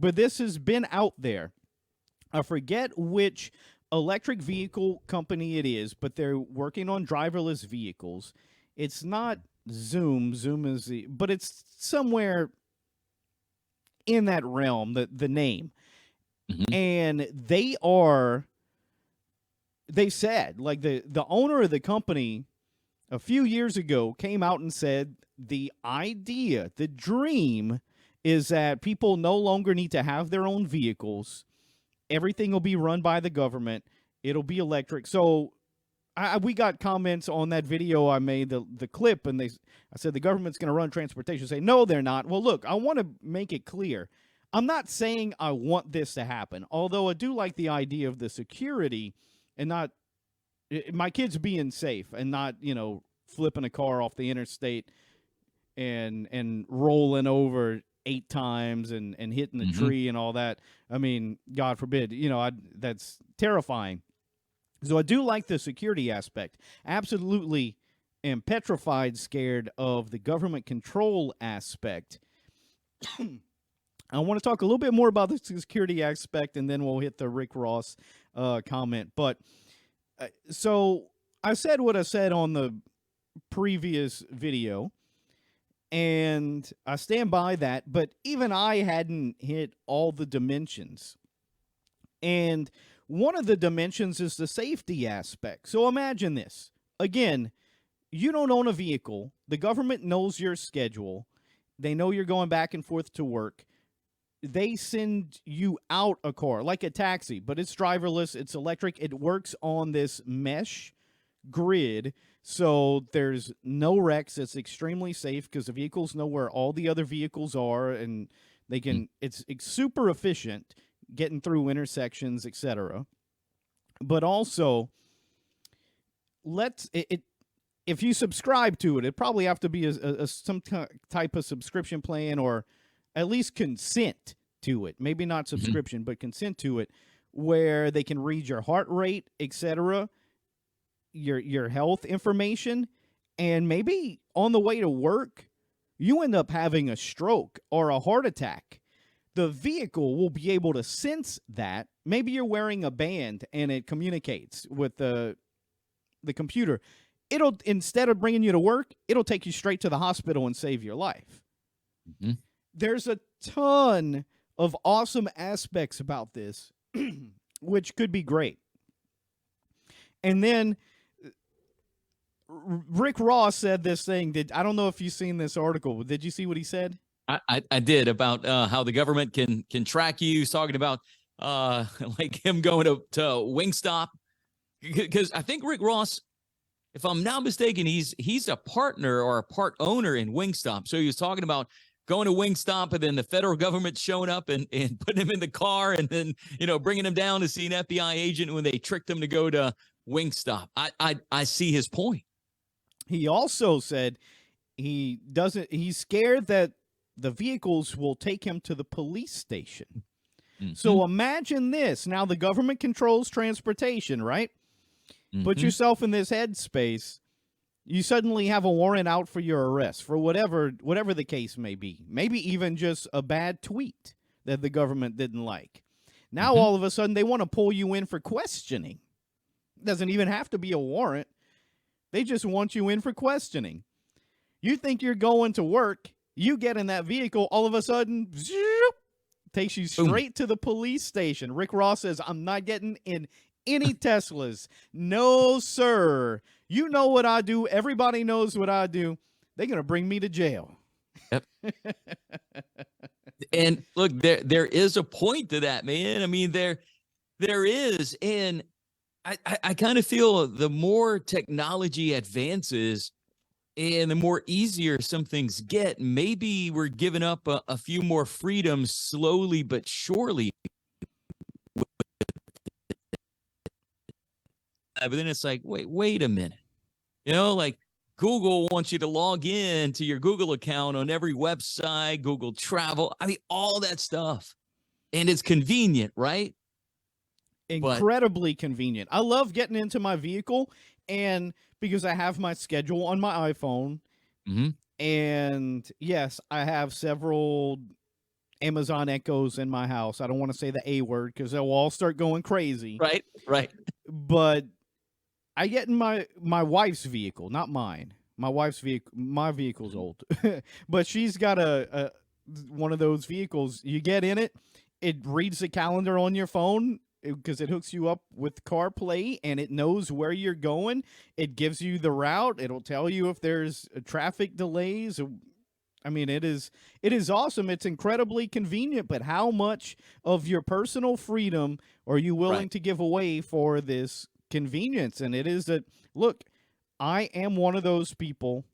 but this has been out there. I forget which electric vehicle company it is, but they're working on driverless vehicles. It's not Zoom. Zoom is but it's somewhere in that realm, the name. Mhm. And they said, like, the owner of the company a few years ago came out and said the idea, the dream is that people no longer need to have their own vehicles. Everything will be run by the government. It'll be electric. So we got comments on that video I made, the clip, and I said the government's going to run transportation. Say, no, they're not. Well, look, I want to make it clear. I'm not saying I want this to happen, although I do like the idea of the security and not my kids being safe and not, flipping a car off the interstate and rolling over 8 times and hitting the Mhm. tree and all that. I mean, God forbid, that's terrifying. So I do like the security aspect. Absolutely am petrified scared of the government control aspect. I want to talk a little bit more about the security aspect, and then we'll hit the Rick Ross comment. But so I said what I said on the previous video, and I stand by that. But even I hadn't hit all the dimensions. And one of the dimensions is the safety aspect. So imagine this. Again, you don't own a vehicle. The government knows your schedule. They know you're going back and forth to work. They send you out a car, like a taxi, but it's driverless, it's electric. It works on this mesh grid, so there's no wrecks. It's extremely safe because the vehicles know where all the other vehicles are, and they can. It's super efficient getting through intersections, etc. But also, if you subscribe to it, it probably have to be some type of subscription plan, or at least consent to it. Maybe not subscription, but consent to it, where they can read your heart rate, etc., your health information, and maybe on the way to work, you end up having a stroke or a heart attack. The vehicle will be able to sense that. Maybe you're wearing a band and it communicates with the computer. It'll, instead of bringing you to work, it'll take you straight to the hospital and save your life. Mhm. There's a ton of awesome aspects about this, which could be great. And then Rick Ross said this thing. I don't know if you've seen this article. Did you see what he said? I did, about how the government can track you. He's talking about like him going to Wingstop, because I think Rick Ross, if I'm not mistaken, he's a partner or a part owner in Wingstop. So he was talking about going to Wingstop, and then the federal government showing up and putting him in the car, and then bringing him down to see an FBI agent when they tricked him to go to Wingstop. I see his point. He also said he's scared that the vehicles will take him to the police station. Mm-hmm. So imagine this. Now the government controls transportation, right? Mm-hmm. Put yourself in this headspace. You suddenly have a warrant out for your arrest for whatever the case may be. Maybe even just a bad tweet that the government didn't like. Now all of a sudden they want to pull you in for questioning. It doesn't even have to be a warrant. They just want you in for questioning. You think you're going to work, you get in that vehicle, all of a sudden, zoop, takes you straight to the police station. Rick Ross says, I'm not getting in any Teslas. No, sir. You know what I do. Everybody knows what I do. They're going to bring me to jail. Yep. And look, there is a point to that, man. I mean, there is. And I kind of feel the more technology advances and the more easier some things get, maybe we're giving up a few more freedoms slowly but surely. But then it's like, wait a minute. Like Google wants you to log in to your Google account on every website, Google Travel. I mean, all that stuff. And it's convenient, right? Incredibly convenient. I love getting into my vehicle, and because I have my schedule on my iPhone, and yes, I have several Amazon Echoes in my house. I don't want to say the A word because they'll all start going crazy. Right. Right. But I get in my wife's vehicle, not mine. My wife's vehicle. My vehicle's old, but she's got a one of those vehicles. You get in it, it reads the calendar on your phone because it hooks you up with CarPlay and it knows where you're going. It gives you the route. It'll tell you if there's traffic delays. I mean, it is awesome. It's incredibly convenient, but how much of your personal freedom are you willing to give away for this convenience? And it is that, look, I am one of those people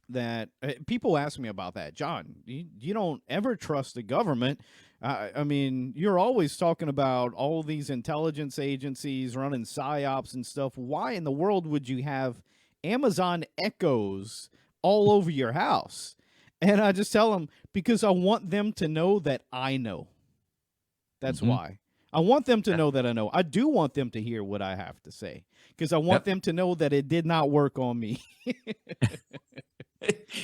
that people ask me about that. John, you don't ever trust the government. I mean, you're always talking about all these intelligence agencies running psyops and stuff. Why in the world would you have Amazon Echoes all over your house? And I just tell them, because I want them to know that I know. That's why. I want them to know that I know. I do want them to hear what I have to say because I want them to know that it did not work on me.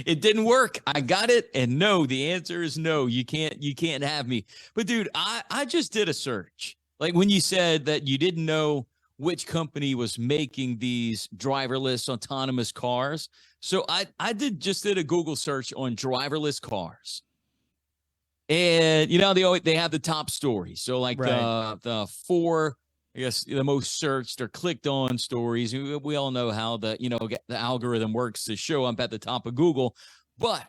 It didn't work. I got it. And no, the answer is no. You can't have me. But dude, I just did a search. Like when you said that you didn't know which company was making these driverless autonomous cars. So I did a Google search on driverless cars. And you know, they have the top stories. So like the four, I guess, the most searched or clicked on stories. We all know how the algorithm works to show up at the top of Google. But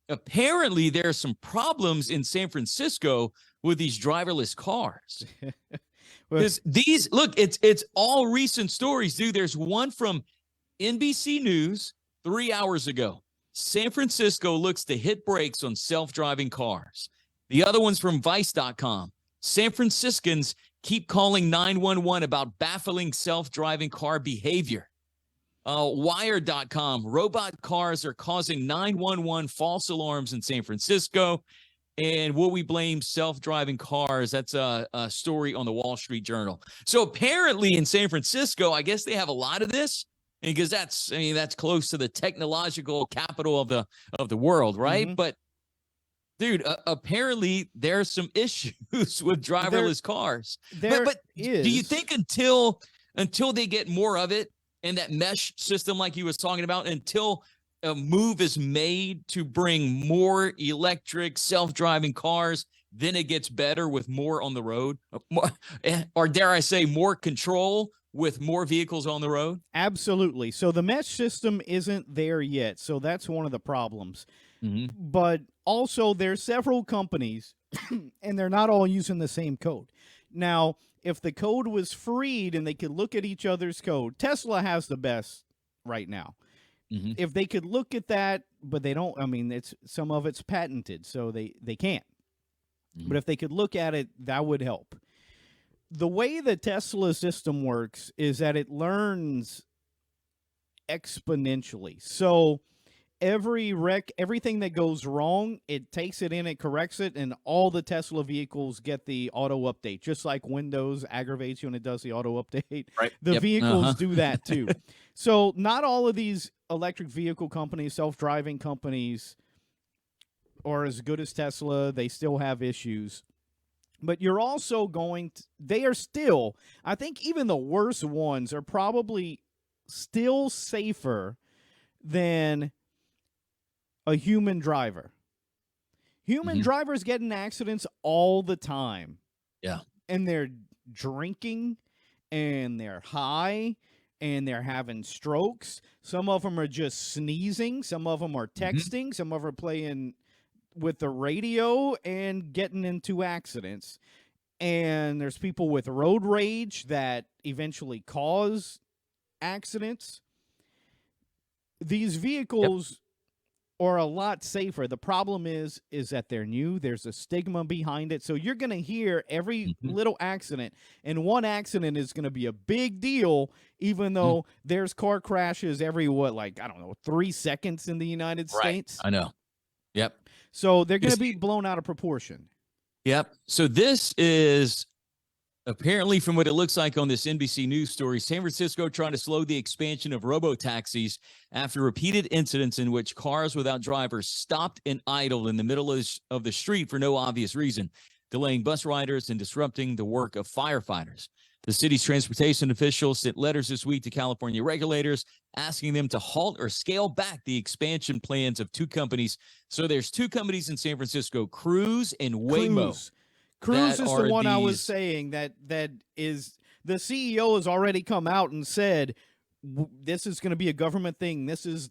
apparently there's some problems in San Francisco with these driverless cars. Because these, look, it's all recent stories, dude. There's one from NBC News 3 hours ago. San Francisco looks to hit brakes on self-driving cars. The other one's from Vice.com. San Franciscans keep calling 911 about baffling self-driving car behavior. Wired.com. Robot cars are causing 911 false alarms in San Francisco. And will we blame self-driving cars? That's a story on the Wall Street Journal. So apparently in San Francisco, I guess they have a lot of this because that's close to the technological capital of the world, right? But dude, apparently there's some issues with driverless cars. But do you think until they get more of it and that mesh system like he was talking about, until a move is made to bring more electric self-driving cars, then it gets better with more on the road, or dare I say more control with more vehicles on the road? Absolutely. So the mesh system isn't there yet. So that's one of the problems. But also there's several companies and they're not all using the same code. Now, if the code was freed and they could look at each other's code, Tesla has the best right now. If they could look at that, but they don't, I mean, some of it's patented, so they can't. But if they could look at it, that would help. The way the Tesla system works is that it learns exponentially. So everything that goes wrong, it takes it in, it corrects it, and all the Tesla vehicles get the auto update. Just like Windows aggravates you when it does the auto update, the vehicles do that too. So not all of these electric vehicle companies, self-driving companies, are as good as Tesla. They still have issues. But you're also they are still, I think even the worst ones are probably still safer than a human driver. Human drivers get in accidents all the time. Yeah. And they're drinking and they're high and they're having strokes. Some of them are just sneezing. Some of them are texting. Some of them are playing with the radio and getting into accidents. And there's people with road rage that eventually cause accidents. These vehicles are a lot safer. The problem is that they're new. There's a stigma behind it. So you're going to hear every little accident, and one accident is going to be a big deal, even though there's car crashes every, 3 seconds in the United States. I know. Yep. So they're going to be blown out of proportion. Yep. So this is Apparently, from what it looks like on this NBC News story, San Francisco trying to slow the expansion of robo-taxis after repeated incidents in which cars without drivers stopped and idled in the middle of the street for no obvious reason, delaying bus riders and disrupting the work of firefighters. The city's transportation officials sent letters this week to California regulators asking them to halt or scale back the expansion plans of two companies. So there's two companies in San Francisco, Cruise and Waymo. Cruise that is the are one I was these- saying that is the CEO has already come out and said this is going to be a government thing. This is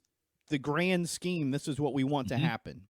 the grand scheme. This is what we want to happen.